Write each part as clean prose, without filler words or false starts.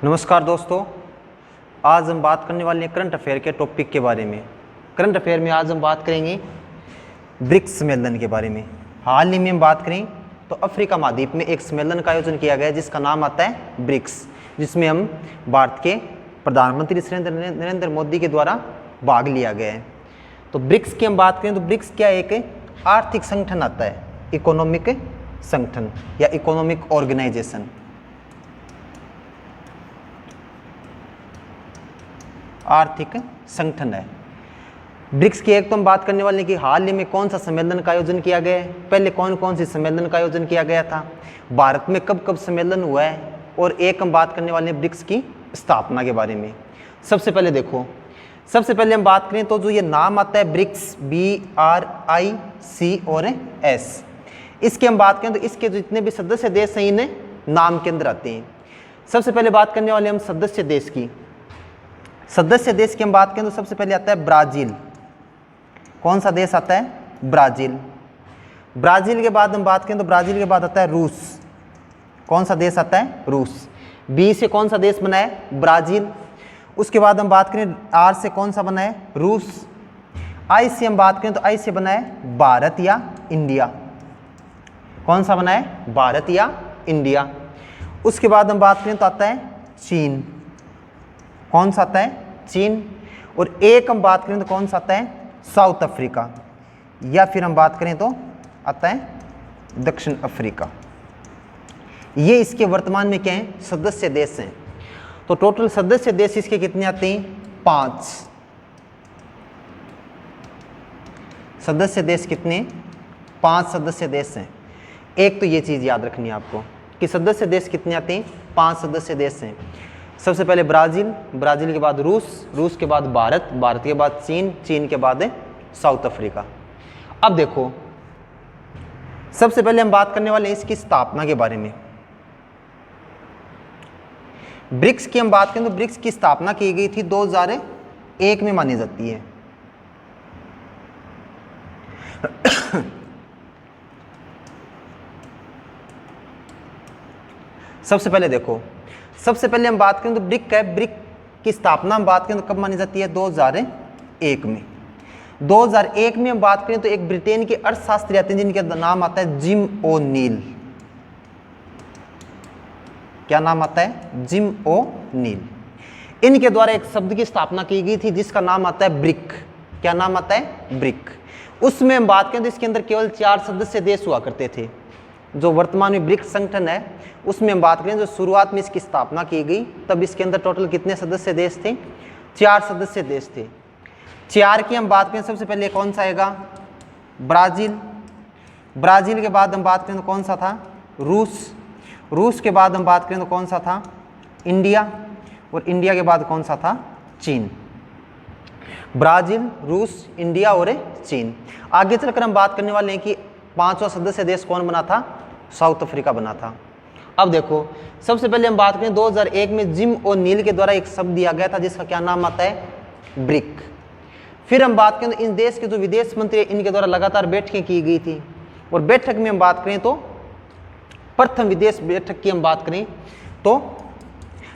नमस्कार दोस्तों, आज हम बात करने वाले हैं करंट अफेयर के टॉपिक के बारे में। करंट अफेयर में आज हम बात करेंगे ब्रिक्स सम्मेलन के बारे में। हाल ही में हम बात करें तो अफ्रीका महाद्वीप में एक सम्मेलन का आयोजन किया गया जिसका नाम आता है ब्रिक्स, जिसमें हम भारत के प्रधानमंत्री श्री नरेंद्र मोदी के द्वारा भाग लिया गया है। तो ब्रिक्स की हम बात करें तो ब्रिक्स क्या एक आर्थिक संगठन आता है, इकोनॉमिक संगठन या इकोनॉमिक ऑर्गेनाइजेशन। आर्थिक संगठन है ब्रिक्स की। एक तो हम बात करने वाले कि हाल ही में कौन सा सम्मेलन का आयोजन किया गया है, पहले कौन कौन सी सम्मेलन का आयोजन किया गया था, भारत में कब कब सम्मेलन हुआ है, और एक हम बात करने वाले हैं ब्रिक्स की स्थापना के बारे में। सबसे पहले देखो, सबसे पहले हम बात करें तो जो ये नाम आता है ब्रिक्स, BRIC और S, इसकी हम बात करें तो इसके जितने भी सदस्य देश हैं इन नाम के अंदर आते हैं। सबसे पहले बात करने वाले हम सदस्य देश की। सदस्य देश की हम बात करें तो सबसे पहले आता है ब्राजील। कौन सा देश आता है? ब्राजील। ब्राजील के बाद हम बात करें तो ब्राजील के बाद आता है रूस। कौन सा देश आता है? रूस। बी से कौन सा देश बना है? ब्राजील। उसके बाद हम बात करें आर से कौन सा बना है? रूस। आई से हम बात करें तो आई से बना है भारत या इंडिया। कौन सा बना है? भारत या इंडिया। उसके बाद हम बात करें तो आता है चीन। कौन सा आता है? चीन। और एक हम बात करें तो कौन सा आता है? साउथ अफ्रीका, या फिर हम बात करें तो आता है दक्षिण अफ्रीका। ये इसके वर्तमान में क्या है? सदस्य देश हैं। तो टोटल सदस्य देश इसके कितने आते हैं? 5 सदस्य देश। कितने? 5 सदस्य देश हैं। एक तो ये चीज़ याद रखनी है आपको कि सदस्य देश कितने आते हैं? 5 सदस्य देश हैं। सबसे पहले ब्राज़ील, ब्राज़ील के बाद रूस, रूस के बाद भारत, भारत के बाद चीन, चीन के बाद साउथ अफ्रीका। अब देखो, सबसे पहले हम बात करने वाले हैं इसकी स्थापना के बारे में। ब्रिक्स की हम बात करें तो ब्रिक्स की स्थापना की गई थी 2001 में मानी जाती है। सबसे पहले देखो, सबसे पहले हम बात करें तो ब्रिक है, ब्रिक की स्थापना हम बात करें तो कब मानी जाती है? 2001 में। 2001 में हम बात करें तो एक ब्रिटेन के अर्थशास्त्री आते हैं जिनका नाम आता है जिम ओ'नील। क्या नाम आता है? जिम ओ'नील। इनके द्वारा एक शब्द की स्थापना की गई थी जिसका नाम आता है ब्रिक। क्या नाम आता है? ब्रिक। उसमें हम बात करें तो इसके अंदर केवल 4 सदस्य देश हुआ करते थे। जो वर्तमान में ब्रिक्स संगठन है उसमें हम बात करें जो शुरुआत में इसकी स्थापना की गई तब इसके अंदर टोटल कितने सदस्य देश थे? 4 सदस्य देश थे। 4 की हम बात करें, सबसे पहले कौन सा आएगा? ब्राजील। ब्राजील के बाद हम बात करें तो कौन सा था? रूस। रूस के बाद हम बात करें तो कौन सा था? इंडिया। और इंडिया के बाद कौन सा था? चीन। ब्राजील, रूस, इंडिया और चीन। आगे चलकर हम बात करने वाले हैं कि 5वां सदस्य देश कौन बना था? साउथ अफ्रीका बना था। अब देखो, सबसे पहले हम बात करें 2001 में जिम ओ'नील के द्वारा एक शब्द दिया गया था जिसका क्या नाम आता है? ब्रिक। फिर हम बात करें तो इन देश के जो विदेश मंत्री इनके द्वारा लगातार बैठकें की गई थी, और बैठक में हम बात करें तो प्रथम विदेश बैठक की हम बात करें तो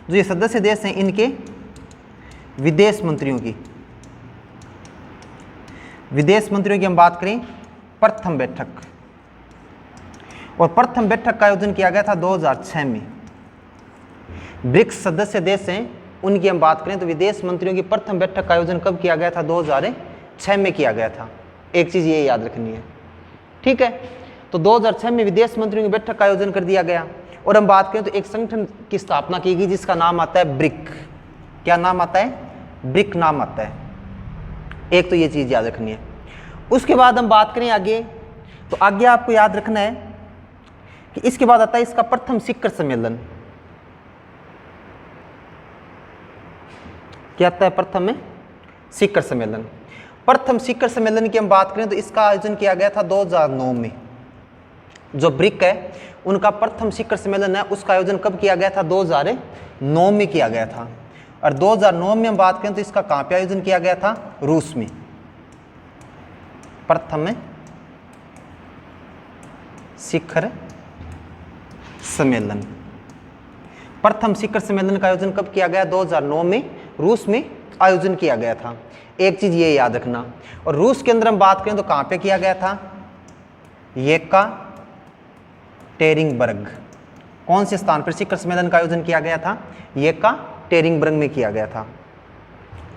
जो ये सदस्य देश हैं इनके विदेश मंत्रियों की हम बात करें प्रथम बैठक, और प्रथम बैठक का आयोजन किया गया था 2006 में। ब्रिक्स सदस्य देश हैं उनकी हम बात करें तो विदेश मंत्रियों की प्रथम बैठक का आयोजन कब किया गया था? 2006 में किया गया था। एक चीज़ ये याद रखनी है, ठीक है। तो 2006 में विदेश मंत्रियों की बैठक का आयोजन कर दिया गया, और हम बात करें तो एक संगठन की स्थापना की गई जिसका नाम आता है ब्रिक। क्या नाम आता है? ब्रिक नाम आता है। एक तो ये चीज़ याद रखनी है। उसके बाद हम बात करें आगे, तो आगे आपको याद रखना है कि इसके बाद आता है इसका प्रथम शिखर सम्मेलन। क्या आता है? प्रथम शिखर सम्मेलन। प्रथम शिखर सम्मेलन की हम बात करें तो इसका आयोजन किया गया था 2009 में। जो ब्रिक है उनका प्रथम शिखर सम्मेलन है उसका आयोजन कब किया गया था? 2009 में किया गया था। और 2009 में हम बात करें तो इसका कहाँ पे आयोजन किया गया था? रूस में। प्रथम शिखर सम्मेलन प्रथम शिखर सम्मेलन का आयोजन कब किया गया? 2009 में रूस में आयोजन किया गया था। एक चीज ये याद रखना। और रूस के अंदर हम बात करें तो कहां पे किया गया था? येकाटेरिनबर्ग। कौन से स्थान पर शिखर सम्मेलन का आयोजन किया गया था? येकाटेरिनबर्ग में किया गया था।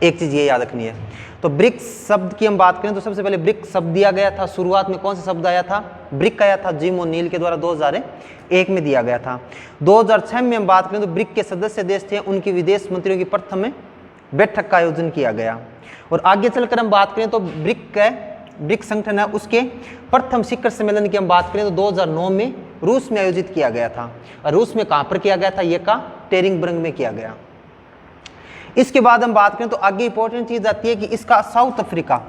एक चीज ये याद रखनी है। तो ब्रिक्स शब्द की हम बात करें तो सबसे पहले ब्रिक्स शब्द दिया गया था। शुरुआत में कौन सा शब्द आया था? ब्रिक आया था, जिम ओ'नील के द्वारा 2001 में दिया गया था। 2006 में हम बात करें तो ब्रिक के सदस्य देश थे, उनकी विदेश मंत्रियों की प्रथम बैठक का आयोजन किया गया। और आगे चलकर हम बात करें तो ब्रिक संगठन है, उसके प्रथम शिखर सम्मेलन की हम बात करें तो 2009 में रूस में आयोजित किया गया था। और रूस में कहां पर किया गया था? येकाटेरिनबर्ग में किया गया। इसके बाद हम बात करें तो आगे इंपॉर्टेंट चीज आती है कि इसका साउथ अफ्रीका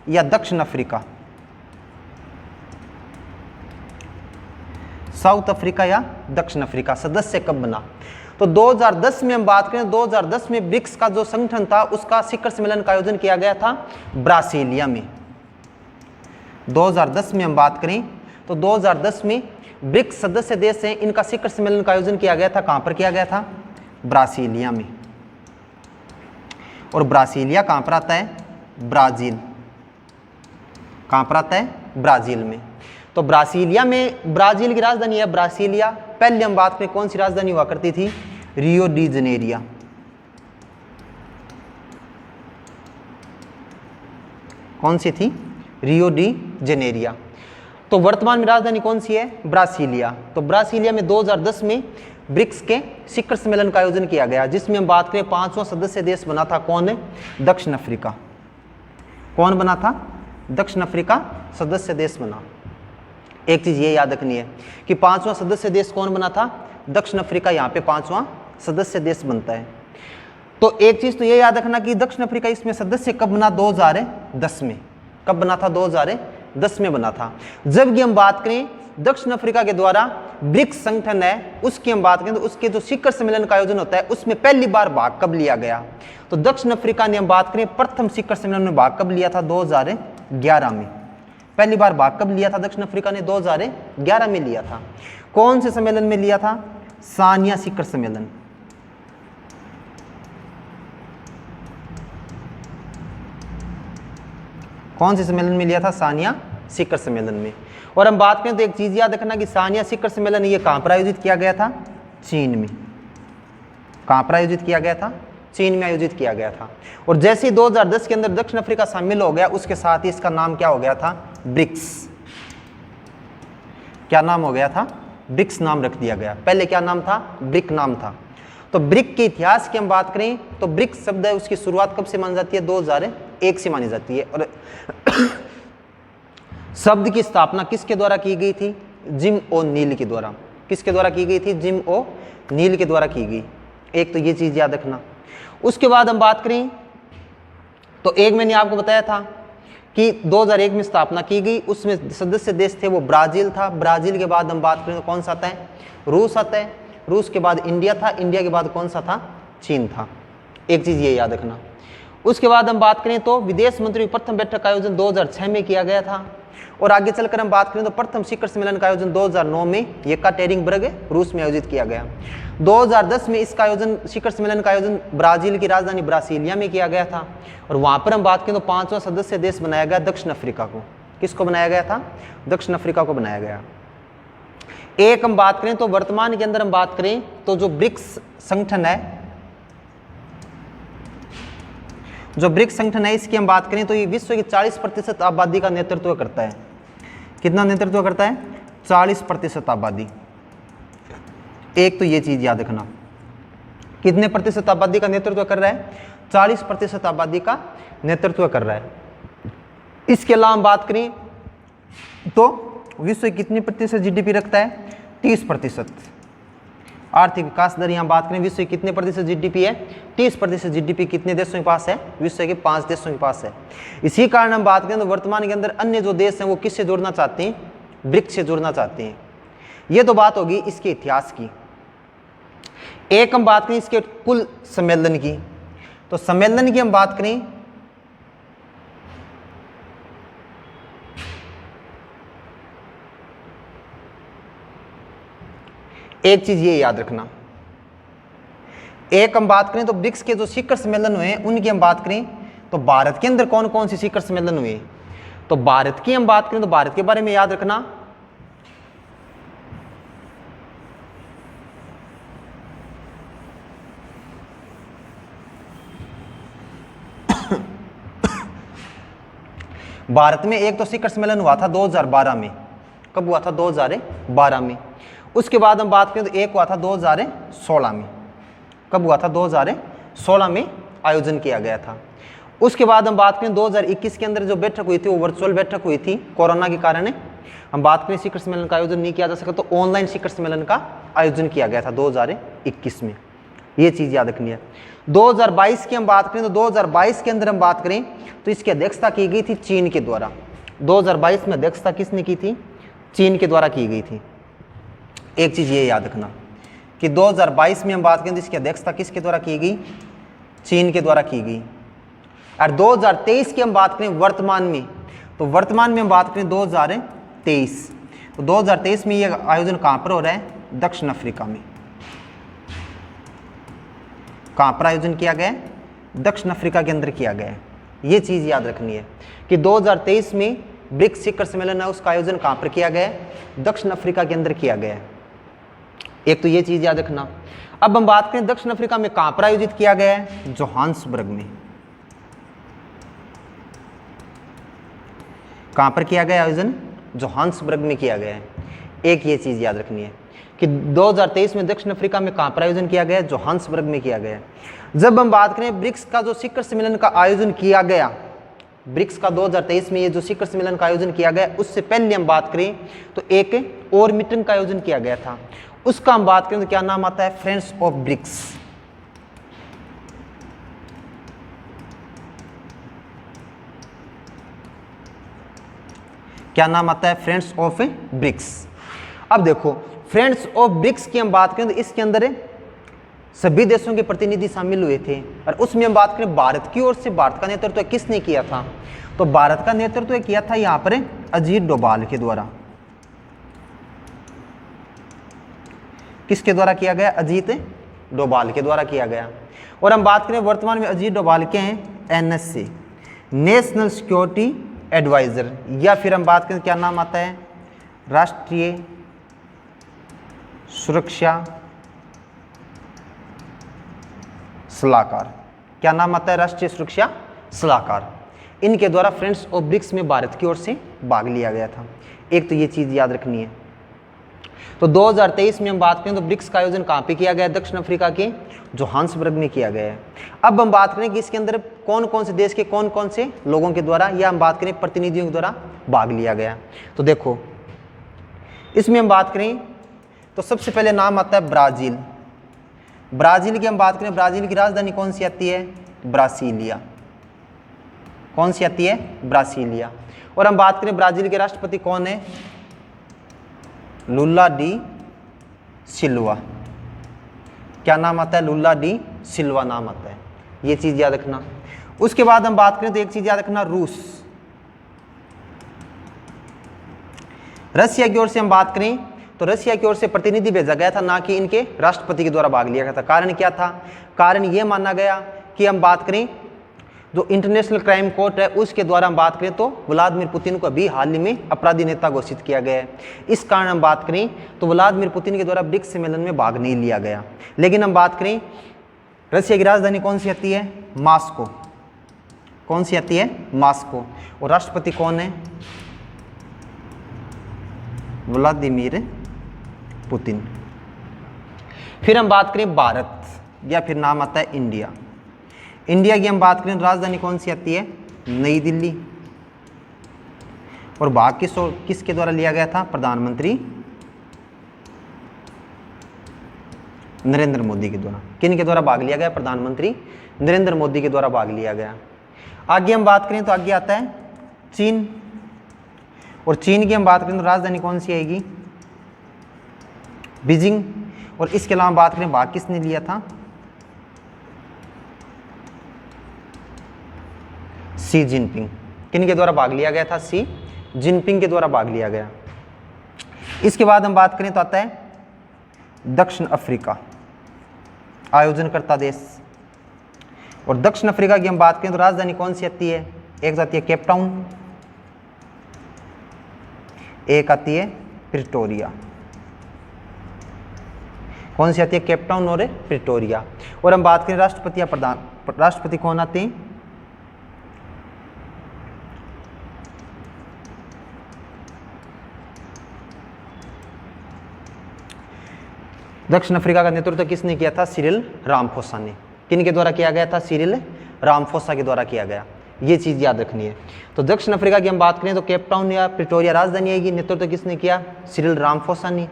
या दक्षिण अफ्रीका, साउथ अफ्रीका या दक्षिण अफ्रीका सदस्य कब बना? तो 2010 में हम बात करें, 2010 में ब्रिक्स का जो संगठन था उसका शिखर सम्मेलन का आयोजन किया गया था ब्रासीलिया में। 2010 में हम बात करें तो 2010 में ब्रिक्स सदस्य देश हैं, इनका शिखर सम्मेलन का आयोजन किया गया था। कहां पर किया गया था? ब्रासीलिया में। और ब्रासीलिया कहां पर आता है? ब्राजील। कहां पर आता है? ब्राजील में। तो ब्रासीलिया में ब्राजील की राजधानी है ब्रासीलिया। पहले हम बात करें कौन सी राजधानी हुआ करती थी? Rio de Janeiro. कौन सी थी? Rio de Janeiro. तो वर्तमान में राजधानी कौन सी है? ब्रासीलिया। तो ब्रासीलिया में 2010 में ब्रिक्स के शिखर सम्मेलन का आयोजन किया गया, जिसमें हम बात करें 5वां सदस्य देश बना था। कौन है? दक्षिण अफ्रीका। कौन बना था? दक्षिण अफ्रीका सदस्य देश बना। एक चीज ये याद रखनी है कि 5वां सदस्य देश कौन बना था? दक्षिण अफ्रीका यहाँ पे 5वां सदस्य देश बनता है। तो एक चीज तो ये याद रखना कि दक्षिण अफ्रीका इसमें सदस्य कब बना? 2010 में। कब बना था? 2010 में बना था। जबकि हम बात करें दक्षिण अफ्रीका के द्वारा ब्रिक्स संगठन है उसकी हम बात करें तो उसके जो शिखर सम्मेलन का आयोजन होता है उसमें पहली बार भाग कब लिया गया? तो दक्षिण अफ्रीका ने हम बात करें प्रथम शिखर सम्मेलन में भाग कब लिया था? 2011 में। पहली बार भाग कब लिया था दक्षिण अफ्रीका ने? 2011 में लिया था। कौन से सम्मेलन में लिया था? सानिया शिखर सम्मेलन। कौन से सम्मेलन में लिया था? सानिया शिखर सम्मेलन में। और हम बात करें तो एक चीज याद रखना कि सानिया शिखर सम्मेलन ये कहां पर आयोजित किया गया था? चीन में। कहां पर आयोजित किया गया था? चीन में आयोजित किया गया था। और जैसे ही 2010 के अंदर दक्षिण अफ्रीका शामिल हो गया उसके साथ ही इसका नाम क्या हो गया था? ब्रिक्स। क्या नाम हो गया था? ब्रिक्स नाम रख दिया गया। पहले क्या नाम था? ब्रिक नाम था। तो ब्रिक के इतिहास की हम बात करें तो ब्रिक्स शब्द है उसकी शुरुआत कब से मानी जाती है? 2001 से मानी जाती है। और शब्द की स्थापना किसके द्वारा की गई थी? जिम ओ'नील के द्वारा। किसके द्वारा की गई थी? जिम ओ'नील के द्वारा की गई। एक तो ये चीज याद रखना। उसके बाद हम बात करें तो एक मैंने आपको बताया था कि 2001 में स्थापना की गई, उसमें सदस्य देश थे वो ब्राजील था। ब्राजील के बाद हम बात करें तो कौन सा आता है? रूस आता है। रूस के बाद इंडिया था। इंडिया के बाद कौन सा था? चीन था। एक चीज ये याद रखना। उसके बाद हम बात करें तो विदेश मंत्रियों की प्रथम बैठक का आयोजन 2006 में किया गया था। और आगे चलकर हम बात करें तो प्रथम शिखर सम्मेलन का आयोजन 2009 में येकाटेरिनबर्ग रूस में आयोजित किया गया। 2010 में इसका आयोजन शिखर सम्मेलन का आयोजन ब्राजील की राजधानी ब्रासीलिया में किया गया था। और वहां पर हम बात करें तो 5वां सदस्य देश बनाया गया दक्षिण अफ्रीका को। किसको बनाया गया था? दक्षिण अफ्रीका को बनाया गया। एक हम बात करें तो वर्तमान के अंदर हम बात करें तो जो ब्रिक्स संगठन है, जो ब्रिक्स संगठन है इसकी हम बात करें तो ये विश्व की 40% आबादी का नेतृत्व करता है। कितना नेतृत्व करता है? 40% आबादी। एक तो ये चीज याद रखना, कितने प्रतिशत आबादी का नेतृत्व कर रहा है? 40% आबादी का नेतृत्व कर रहा है। इसके अलावा हम बात करें तो विश्व कितने प्रतिशत जीडीपी रखता है? 30%। आर्थिक विकास दर यहाँ बात करें विश्व की कितने प्रतिशत जीडीपी है? 30% जीडीपी कितने देशों के पास है? विश्व के 5 देशों के पास है। इसी कारण हम बात करें तो वर्तमान के अंदर अन्य जो देश हैं वो किससे जुड़ना चाहते हैं? ब्रिक्स से जुड़ना चाहते हैं। ये तो बात होगी इसके इतिहास की। एक हम बात करें इसके कुल सम्मेलन की। तो सम्मेलन की हम बात करें एक चीज ये याद रखना, एक हम बात करें तो ब्रिक्स के जो शिखर सम्मेलन हुए उनकी हम बात करें तो भारत के अंदर कौन कौन से शिखर सम्मेलन हुए, तो भारत की हम बात करें तो भारत के बारे में याद रखना भारत में एक तो शिखर सम्मेलन हुआ था 2012 में। कब हुआ था? 2012 में। उसके बाद हम बात करें तो एक हुआ था 2016 में। कब हुआ था? 2016 में आयोजन किया गया था। उसके बाद हम बात करें 2021 के अंदर जो बैठक हुई थी वो वर्चुअल बैठक हुई थी कोरोना के कारण। हम बात करें शिखर सम्मेलन का आयोजन नहीं किया जा सका तो ऑनलाइन शिखर सम्मेलन का आयोजन किया गया था 2021 में। ये चीज़ याद रखनी है। 2022 की हम बात करें तो 2022 के अंदर हम बात करें तो इसकी अध्यक्षता की गई थी चीन के द्वारा। 2022 में अध्यक्षता किसने की थी? चीन के द्वारा की गई थी। एक चीज़ ये याद रखना कि 2022 में हम बात करें तो इसकी अध्यक्षता किसके द्वारा की गई? चीन के द्वारा की गई। और 2023 की हम बात करें वर्तमान में, तो वर्तमान में हम बात करें 2023, तो 2023 में ये आयोजन कहाँ पर हो रहा है? दक्षिण अफ्रीका में। कहाँ पर आयोजन किया गया है? दक्षिण अफ्रीका के अंदर किया गया है। ये चीज़ याद रखनी है कि 2023 में ब्रिक्स शिखर सम्मेलन है उसका आयोजन कहाँ पर किया गया है? दक्षिण अफ्रीका के अंदर किया गया है। एक तो ये चीज़ याद रखना। अब हम बात करें दक्षिण अफ्रीका में कहाँ पर आयोजित किया गया है? जोहान्सबर्ग में। कहाँ पर किया गया आयोजन? जोहान्सबर्ग में किया गया है। एक ये चीज़ याद रखनी है कि 2023 में दक्षिण अफ्रीका में कहाँ पर आयोजन किया गया है? जोहान्सबर्ग में किया गया है। जब हम बात करें ब्रिक्स का जो शिखर सम्मेलन का आयोजन किया गया, ब्रिक्स का 2023 में ये जो शिखर सम्मेलन का आयोजन किया गया, उससे पहले हम बात करें तो एक और मीटिंग का आयोजन किया गया था। उसका हम बात करें तो क्या नाम आता है? Friends of BRICS. क्या नाम आता है? Friends of BRICS. अब देखो फ्रेंड्स ऑफ ब्रिक्स की हम बात करें तो इसके अंदर सभी देशों के प्रतिनिधि शामिल हुए थे और उसमें हम बात करें भारत की ओर से भारत का नेतृत्व किसने किया था? तो भारत का नेतृत्व किया था यहाँ पर अजीत डोभाल के द्वारा। किसके द्वारा किया गया? अजीत डोभाल के द्वारा किया गया। और हम बात करें वर्तमान में अजीत डोभाल के हैं एनएसए, नेशनल सिक्योरिटी एडवाइजर, या फिर हम बात करें क्या नाम आता है? राष्ट्रीय सुरक्षा सलाहकार। क्या नाम आता है? राष्ट्रीय सुरक्षा सलाहकार। इनके द्वारा फ्रेंड्स ऑफ ब्रिक्स में भारत की ओर से भाग लिया गया था। एक तो ये चीज़ याद रखनी है। तो 2023 में हम बात करें तो ब्रिक्स का आयोजन कहाँ पे किया गया? दक्षिण अफ्रीका के जोहान्सबर्ग में किया गया है। अब हम बात करें कि इसके अंदर कौन कौन से देश के कौन कौन से लोगों के द्वारा या हम बात करें प्रतिनिधियों के द्वारा भाग लिया गया। तो देखो इसमें हम बात करें तो सबसे पहले नाम आता है ब्राज़ील। ब्राज़ील की हम बात करें, ब्राज़ील की राजधानी कौन सी आती है? ब्रासीलिया। कौन सी आती है? ब्रासीलिया। और हम बात करें ब्राज़ील के राष्ट्रपति कौन है? लुला डी सिल्वा। क्या नाम आता है? लुला डी सिल्वा नाम आता है। ये चीज़ याद रखना। उसके बाद हम बात करें तो एक चीज़ याद रखना, रूस। रसिया की ओर से हम बात करें तो रसिया की ओर से प्रतिनिधि भेजा गया था, ना कि इनके राष्ट्रपति के द्वारा भाग लिया गया था। कारण क्या था? कारण ये माना गया कि हम बात करें जो इंटरनेशनल क्राइम कोर्ट है उसके द्वारा हम बात करें तो व्लादिमीर पुतिन को अभी हाल ही में अपराधी नेता घोषित किया गया है। इस कारण हम बात करें तो व्लादिमीर पुतिन के द्वारा ब्रिक्स सम्मेलन में भाग नहीं लिया गया। लेकिन हम बात करें रसिया की राजधानी कौन सी आती है? मॉस्को। कौन सी आती है? मॉस्को। और राष्ट्रपति कौन है? Vladimir Putin. फिर हम बात करें भारत, या फिर नाम आता है इंडिया। इंडिया की हम बात करें राजधानी कौन सी आती है? नई दिल्ली। और भाग किसके द्वारा लिया गया था? प्रधानमंत्री नरेंद्र मोदी के द्वारा। किन के द्वारा भाग लिया गया? प्रधानमंत्री नरेंद्र मोदी के द्वारा भाग लिया गया। आगे हम बात करें तो आगे आता है चीन। और चीन की हम बात करें तो राजधानी कौन सी आएगी? बीजिंग। और इसके अलावा बात करें भाग किसने लिया था? Xi Jinping. किन के द्वारा भाग लिया गया था? शी जिनपिंग के द्वारा भाग लिया गया। इसके बाद हम बात करें तो आता है दक्षिण अफ्रीका। आयोजनकर्ता देश। और दक्षिण अफ्रीका की हम बात करें तो राजधानी कौन सी आती है? एक आती है केप टाउन, एक आती है प्रिटोरिया। कौन सी आती है? केप टाउन और प्रिटोरिया। और हम बात करें राष्ट्रपति या प्रधान, राष्ट्रपति कौन आते हैं? दक्षिण अफ्रीका का नेतृत्व किसने किया था? सिरिल रामफोसा ने। किनके द्वारा किया गया था? सिरिल रामफोसा के द्वारा किया गया। ये चीज याद रखनी है। तो दक्षिण अफ्रीका की हम बात करें तो केप टाउन या प्रिटोरिया राजधानी आएगी, नेतृत्व किसने किया? सिरिल रामफोसा ने।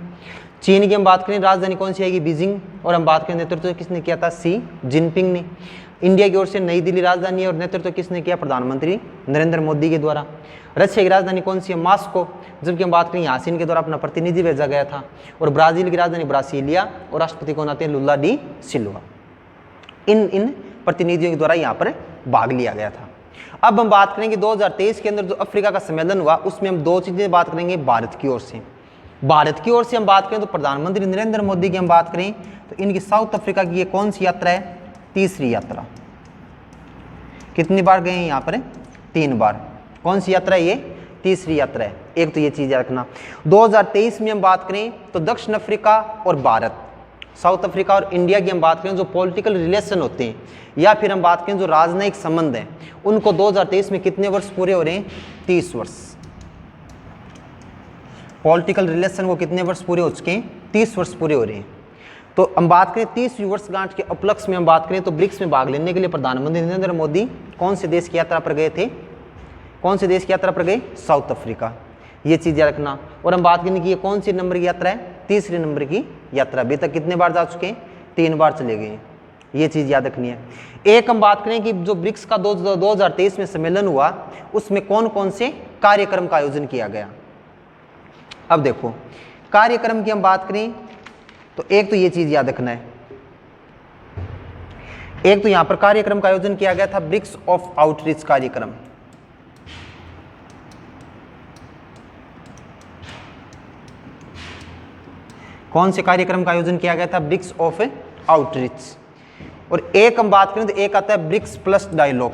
चीन की हम बात करें राजधानी कौन सी आएगी? बीजिंग। और हम बात करें नेतृत्व किसने किया था? सी जिनपिंग ने। इंडिया की ओर से नई दिल्ली राजधानी है और नेतृत्व किसने किया? प्रधानमंत्री नरेंद्र मोदी के द्वारा। रशिया की राजधानी कौन सी है? मॉस्को। जबकि हम बात करें यहाँ से इनके द्वारा अपना प्रतिनिधि भेजा गया था। और ब्राजील की राजधानी ब्रासीलिया और राष्ट्रपति कौन आते हैं? लुला डी सिल्वा। इन प्रतिनिधियों के द्वारा यहाँ पर भाग लिया गया था। अब हम बात करेंगे 2023 के अंदर जो अफ्रीका का सम्मेलन हुआ उसमें हम दो चीजें बात करेंगे भारत की ओर से। भारत की ओर से हम बात करें तो प्रधानमंत्री नरेंद्र मोदी की हम बात करें तो इनकी साउथ अफ्रीका की ये कौन सी यात्रा है? तीसरी यात्रा। कितनी बार गए हैं यहाँ पर? 3 बार। कौन सी यात्रा है ये? तीसरी यात्रा है। एक तो ये चीज याद रखना। 2023 में हम बात करें तो दक्षिण अफ्रीका और भारत, साउथ अफ्रीका और इंडिया की हम बात करें जो पॉलिटिकल रिलेशन होते हैं या फिर हम बात करें जो राजनयिक संबंध हैं, उनको 2023 में कितने वर्ष पूरे हो रहे हैं? 30 वर्ष। पॉलिटिकल रिलेशन को कितने वर्ष पूरे हो चुके हैं? 30 वर्ष पूरे हो रहे हैं। तो हम बात करें 30वीं वर्षगांठ के उपलक्ष्य में हम बात करें तो ब्रिक्स में भाग लेने के लिए प्रधानमंत्री नरेंद्र मोदी कौन से देश की यात्रा पर गए थे? कौन से देश की यात्रा पर गए? South Africa. ये चीज याद रखना। और हम बात करने की कौन सी नंबर की यात्रा है? तीसरे नंबर की यात्रा। अभी तक कितने बार जा चुके हैं? 3 बार चले गए। ये चीज याद रखनी है। एक हम बात करें कि जो ब्रिक्स का 2023 में सम्मेलन हुआ उसमें कौन कौन से कार्यक्रम का आयोजन किया गया। अब देखो कार्यक्रम की हम बात करें तो एक तो ये चीज याद रखना है, एक तो यहां पर कार्यक्रम का आयोजन किया गया था ब्रिक्स ऑफ आउटरीच कार्यक्रम। कौन से कार्यक्रम का आयोजन किया गया था? Bricks of outreach. और एक हम बात करें तो एक आता है ब्रिक्स प्लस डायलॉग।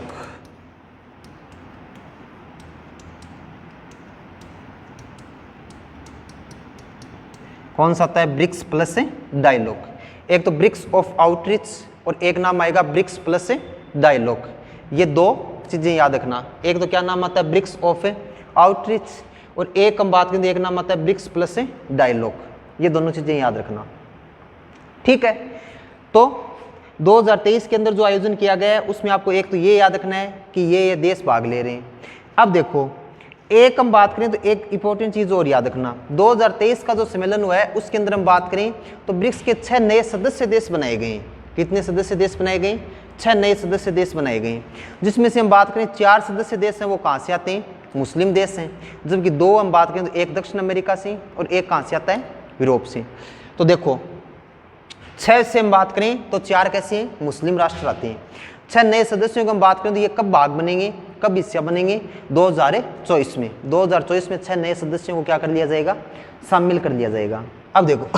कौन सा आता है? BRICS plus dialogue. एक तो ब्रिक्स ऑफ आउटरीच और एक नाम आएगा ब्रिक्स प्लस डायलॉग। ये दो चीजें याद रखना। एक तो क्या नाम आता है? Bricks of outreach. और एक हम बात करें तो एक नाम आता है ब्रिक्स प्लस डायलॉग। ये दोनों चीजें याद रखना, ठीक है। तो 2023 के अंदर जो आयोजन किया गया है उसमें आपको एक तो ये याद रखना है कि ये देश भाग ले रहे हैं। अब देखो एक हम बात करें तो एक इंपॉर्टेंट चीज और याद रखना। 2023 का जो सम्मेलन हुआ है उसके अंदर हम बात करें तो ब्रिक्स के 6 नए सदस्य देश बनाए गए हैं। कितने सदस्य देश बनाए गए? 6 नए सदस्य देश बनाए गए, जिसमें से हम बात करें 4 सदस्य देश हैं वो कहाँ से आते हैं? मुस्लिम देश हैं। जबकि 2 हम बात करें तो एक दक्षिण अमेरिका से और एक कहाँ से आता है? यूरोप से। तो देखो 6 से हम बात करें तो 4 कैसे हैं? मुस्लिम राष्ट्र आते हैं। 6 नए सदस्यों की हम बात करें तो ये कब भाग बनेंगे, कब हिस्सा बनेंगे? 2024 में। 2024 में 6 नए सदस्यों को क्या कर लिया जाएगा? शामिल कर लिया जाएगा। अब देखो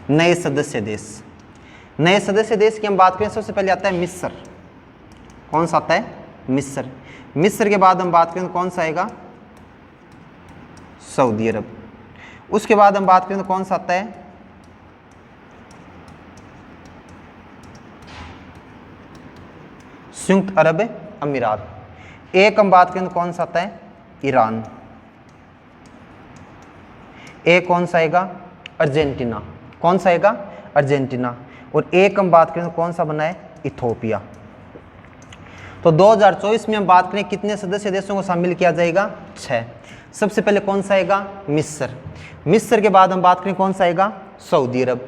नए सदस्य देश। नए सदस्य देश की हम बात करें सबसे पहले आता है मिस्र। कौन सा आता है? मिस्र। मिस्र के बाद हम बात करें तो कौन सा आएगा? सऊदी अरब। उसके बाद हम बात करें तो कौन सा आता है? संयुक्त अरब अमीरात। एक हम बात करें तो कौन सा आता है? ईरान। एक कौन सा आएगा? अर्जेंटीना। कौन सा आएगा? अर्जेंटीना। और एक हम बात करें तो कौन सा बना है? इथोपिया। तो 2024 में हम बात करें कितने सदस्य देशों को शामिल किया जाएगा? 6। सबसे पहले कौन सा आएगा? मिस्र। मिस्र के बाद हम बात करें कौन सा आएगा? सऊदी अरब।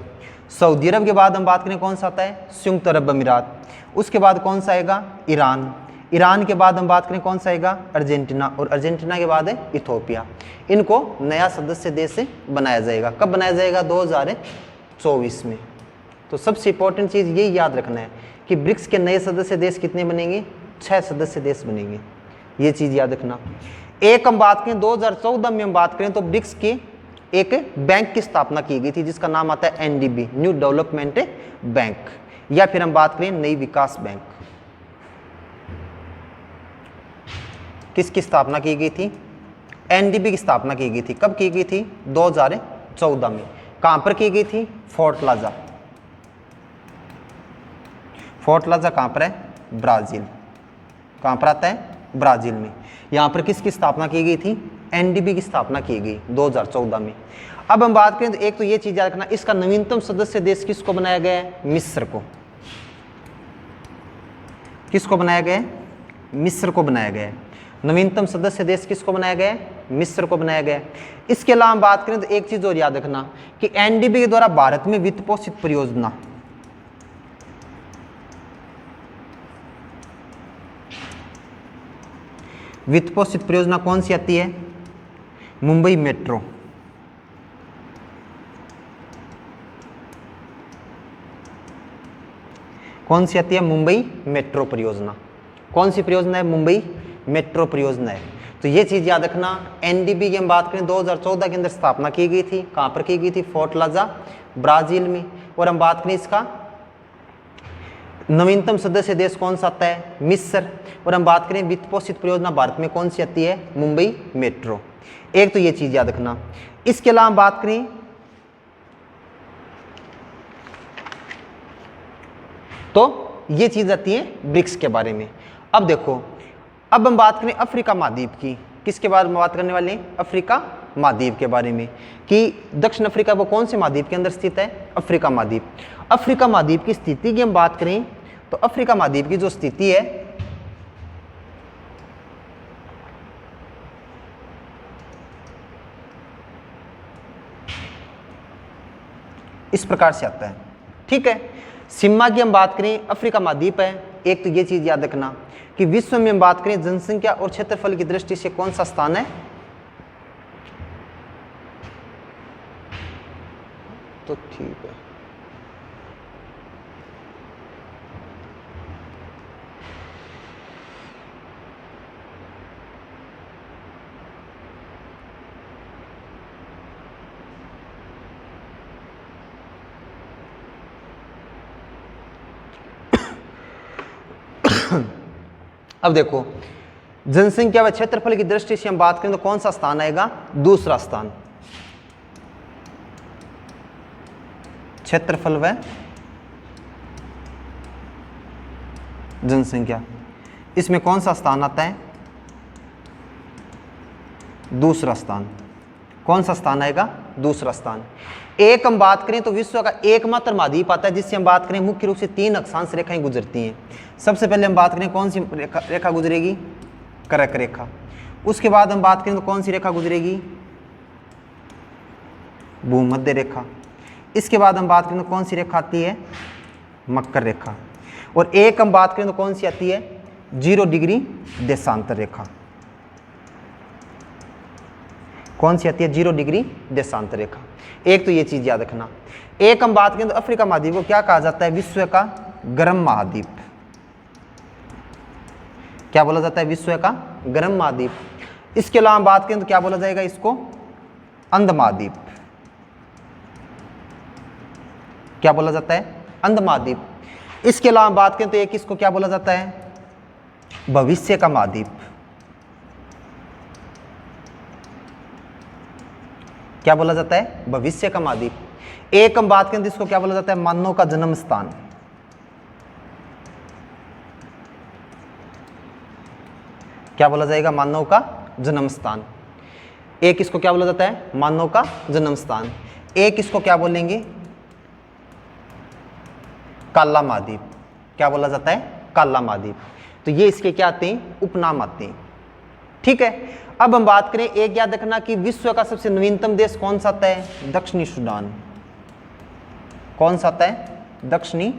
सऊदी अरब के बाद हम बात करें कौन सा आता है? संयुक्त अरब अमीरात। उसके बाद कौन सा आएगा? ईरान। ईरान के बाद हम बात करें कौन सा आएगा? अर्जेंटीना। और अर्जेंटीना के बाद है इथोपिया। इनको नया सदस्य देश बनाया जाएगा। कब बनाया जाएगा? 2024 में। तो सबसे इंपॉर्टेंट चीज़ यही याद रखना है कि ब्रिक्स के नए सदस्य देश कितने बनेंगे? 6 सदस्य देश बनेंगे। ये चीज़ याद रखना। एक हम बात करें 2014 में हम बात करें तो ब्रिक्स की एक बैंक की स्थापना की गई थी जिसका नाम आता है एनडीबी, न्यू डेवलपमेंट बैंक, या फिर हम बात करें नई विकास बैंक। किसकी स्थापना की गई थी? एनडीबी की स्थापना की गई थी। कब की गई थी? 2014 में। कहां पर की गई थी? फोर्ट लाजा। फोर्ट लाजा कहां पर है? ब्राजील। कहां पर आता है? ब्राजील में। यहां पर किसकी स्थापना की गई थी? एनडीबी की स्थापना की गई 2014 में। अब हम बात करें तो एक तो ये चीज याद रखना, इसका नवीनतम सदस्य देश किसको बनाया गया है? मिस्र को। किसको बनाया गया है? मिस्र को बनाया गया है। नवीनतम सदस्य देश किसको बनाया गया है? मिस्र को बनाया गया है। इसके अलावा हम बात करें तो एक चीज और याद रखना कि एनडीबी के द्वारा भारत में वित्त पोषित परियोजना, वित्त पोषित परियोजना कौन सी आती है? मुंबई मेट्रो। कौन सी आती है? मुंबई मेट्रो परियोजना। कौन सी परियोजना है? मुंबई मेट्रो परियोजना है। तो ये चीज याद रखना। एनडीबी की हम बात करें 2014 के अंदर स्थापना की गई थी। कहां पर की गई थी? फोर्ट लाजा, ब्राजील में। और हम बात करें इसका नवीनतम सदस्य देश कौन सा आता है? मिस्र। और हम बात करें वित्त पोषित परियोजना भारत में कौन सी आती है? मुंबई मेट्रो। एक तो ये चीज याद रखना। इसके अलावा हम बात करें तो ये चीज आती है ब्रिक्स के बारे में। अब देखो, अब हम बात करें अफ्रीका महाद्वीप की। किसके बारे में बात करने वाले हैं? अफ्रीका महाद्वीप के बारे में, कि दक्षिण अफ्रीका वो कौन से महाद्वीप के अंदर स्थित है? अफ्रीका महाद्वीप। अफ्रीका महाद्वीप की स्थिति की हम बात करें तो अफ्रीका महाद्वीप की जो स्थिति है इस प्रकार से आता है। ठीक है। सीमा की हम बात करें, अफ्रीका महाद्वीप है। एक तो ये चीज याद रखना कि विश्व में हम बात करें जनसंख्या और क्षेत्रफल की दृष्टि से कौन सा स्थान है? तो ठीक है, अब देखो जनसंख्या व क्षेत्रफल की दृष्टि से हम बात करें तो कौन सा स्थान आएगा? दूसरा स्थान। क्षेत्रफल व जनसंख्या, इसमें कौन सा स्थान आता है? दूसरा स्थान। कौन सा स्थान आएगा? दूसरा स्थान। एक हम बात करें तो विश्व का एकमात्र महाद्वीप आता है जिससे हम बात करें मुख्य रूप से 3 अक्षांश रेखाएं गुजरती हैं। सबसे पहले हम बात करें कौन सी रेखा गुजरेगी? कर्क रेखा। उसके बाद हम बात करें तो कौन सी रेखा गुजरेगी? भूमध्य रेखा। इसके बाद हम बात करें तो कौन सी रेखा आती है? मकर रेखा। और एक हम बात करें तो कौन सी आती है? 0 डिग्री देशांतर रेखा। कौन सी आती है? 0 डिग्री देशांतर रेखा। एक तो ये चीज याद रखना। एक हम बात करें तो अफ्रीका महाद्वीप को क्या कहा जाता है? विश्व का गर्म महाद्वीप। क्या बोला जाता है? विश्व का गर्म महाद्वीप। इसके अलावा हम बात करें तो क्या बोला जाएगा इसको? अंध महाद्वीप। क्या बोला जाता है? अंध महाद्वीप। इसके अलावा हम बात करें तो एक इसको क्या बोला जाता है? भविष्य का महाद्वीप। क्या बोला जाता है? भविष्य का महाद्वीप। एक हम बात करें तो इसको क्या बोला जाता है? मानव का जन्म स्थान। क्या बोला जाएगा? मानव का जन्म स्थान। एक इसको क्या बोला जाता है? मानव का जन्म स्थान। एक इसको क्या बोलेंगे? काला महाद्वीप। क्या बोला जाता है? काला महाद्वीप। तो ये इसके क्या आते हैं? उपनाम आते हैं। ठीक है। अब हम बात करें, एक याद रखना कि विश्व का सबसे नवीनतम देश कौन सा आता है? दक्षिणी सूडान। कौन सा आता है? दक्षिणी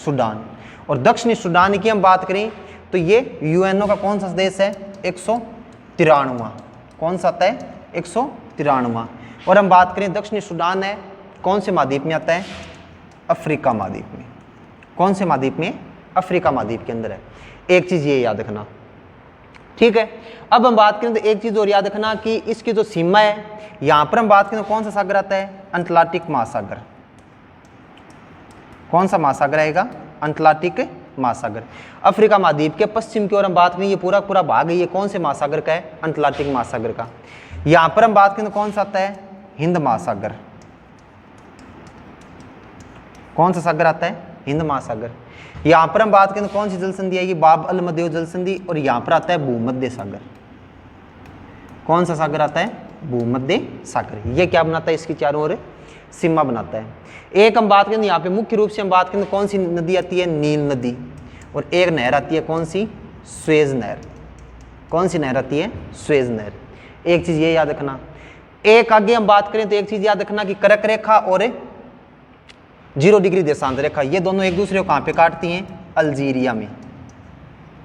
सूडान। और दक्षिणी सूडान की हम बात करें तो ये यूएनओ का कौन सा देश है? 193वां। कौन सा आता है? 193वां। और हम बात करें दक्षिणी सूडान है कौन से महाद्वीप में आता है? अफ्रीका महाद्वीप में। कौन से महाद्वीप में? अफ्रीका महाद्वीप के अंदर है। एक चीज ये याद रखना, ठीक है। अब हम बात करें तो एक चीज और याद रखना कि इसकी जो सीमा है, यहां पर हम बात करें तो कौन सा सागर आता है, अटलांटिक महासागर। कौन सा महासागर आएगा, अटलांटिक महासागर। अफ्रीका महाद्वीप के पश्चिम की ओर हम बात करें, ये पूरा पूरा भाग है, ये कौन से महासागर का है, अटलांटिक महासागर का। यहां पर हम बात करें तो कौन सा आता है, हिंद महासागर। कौन सा सागर आता है, हिंद महासागर। यहां पर हम बात करें तो कौन सी जल संधि आएगी, बाब अल मध्य जल संधि। और यहां पर आता है भूमध्य सागर। कौन सा सागर आता है, भूमध्य सागर। ये क्या बनाता है, इसकी चारों ओर सीमा बनाता है। एक हम बात करें यहाँ पे मुख्य रूप से हम बात करें कौन सी नदी आती है, नील नदी। और एक नहर आती है, कौन सी, स्वेज नहर। कौन सी नहर आती है, स्वेज नहर। एक चीज ये याद रखना। एक आगे हम बात करें तो एक चीज याद रखना कि कर्क रेखा और 0 डिग्री देशांत रेखा, ये दोनों एक दूसरे को कहाँ पे काटती हैं, अल्जीरिया में।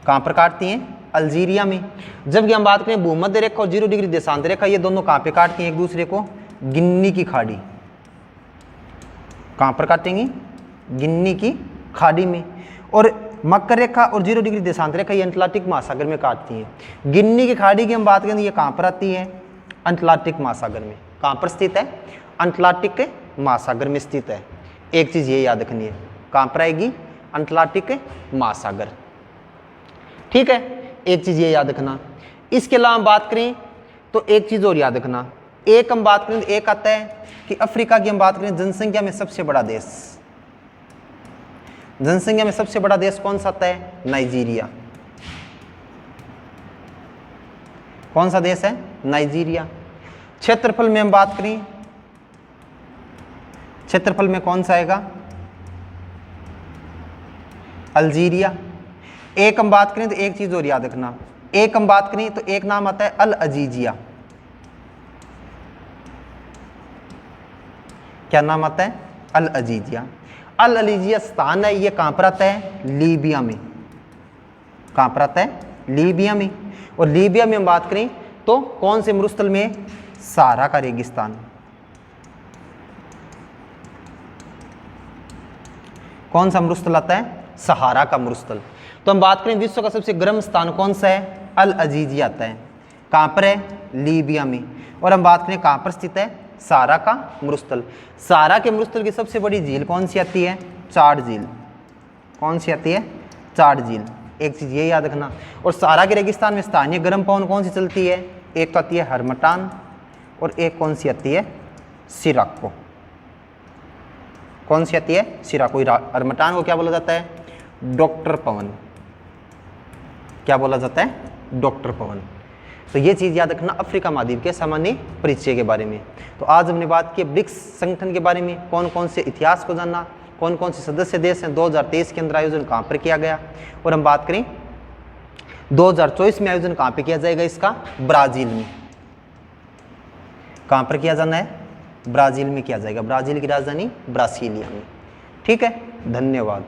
कहाँ पर काटती हैं, अल्जीरिया में। जबकि हम बात करें भूमध्य रेखा और 0 डिग्री देशांत रेखा, ये दोनों कहाँ पे काटती हैं एक दूसरे को, गिन्नी की खाड़ी। कहाँ पर काटेंगी, गिन्नी की खाड़ी में। और मकर रेखा और 0 डिग्री देशांत रेखा ये अटलांटिक महासागर में काटती हैं। गिन्नी की खाड़ी की हम बात करें ये कहाँ पर आती है, अटलांटिक महासागर में। कहाँ पर स्थित है, अटलांटिक महासागर में स्थित है। एक चीज ये याद रखनी है, कहाँ पर आएगी, अटलांटिक महासागर। ठीक है, एक चीज ये याद रखना। इसके अलावा हम बात करें तो एक चीज और याद रखना। एक हम बात करें तो एक आता है कि अफ्रीका की हम बात करें जनसंख्या में सबसे बड़ा देश, जनसंख्या में सबसे बड़ा देश कौन सा आता है, नाइजीरिया। कौन सा देश है, नाइजीरिया। क्षेत्रफल में हम बात करें, क्षेत्रफल में कौन सा आएगा, अल्जीरिया। एक हम बात करें तो एक चीज और याद रखना। एक हम बात करें तो एक नाम आता है अल अजीजिया। क्या नाम आता है, अल अजीजिया। अल अजीजिया स्थान है, ये कहां पर आता है, लीबिया में। कहां पर आता है, लीबिया में। और लीबिया में हम बात करें तो कौन से मरुस्थल में, सहारा का रेगिस्तान। कौन सा मरुस्थल आता है, सहारा का मरुस्थल। तो हम बात करें विश्व का सबसे गर्म स्थान कौन सा है, अल अजीजिया आता है। कहां पर है, लीबिया में। और हम बात करें कहां पर स्थित है, सहारा का मरुस्थल। सहारा के मरुस्थल की सबसे बड़ी झील कौन सी आती है, चाड झील। कौन सी आती है, चाड झील। एक चीज ये याद रखना। और सहारा के रेगिस्तान में स्थानीय गर्म पवन कौन सी चलती है, एक तो आती है हरमटान और एक कौन सी आती है, सिराको। कौन सी आती है, सिराको। हरमटान को क्या बोला जाता है, डॉक्टर पवन। क्या बोला जाता है, डॉक्टर पवन। तो ये चीज याद रखना अफ्रीका महाद्वीप के सामान्य परिचय के बारे में। तो आज हमने बात की ब्रिक्स संगठन के बारे में, कौन कौन से इतिहास को जानना, कौन कौन से सदस्य देश हैं, 2023 के अंदर आयोजन कहाँ पर किया गया। और हम बात करें 2024 में आयोजन कहाँ पे किया जाएगा इसका, ब्राजील में। कहाँ पर किया जाना है, ब्राजील में किया जाएगा। ब्राजील की राजधानी ब्रासिलिया में। ठीक है, धन्यवाद।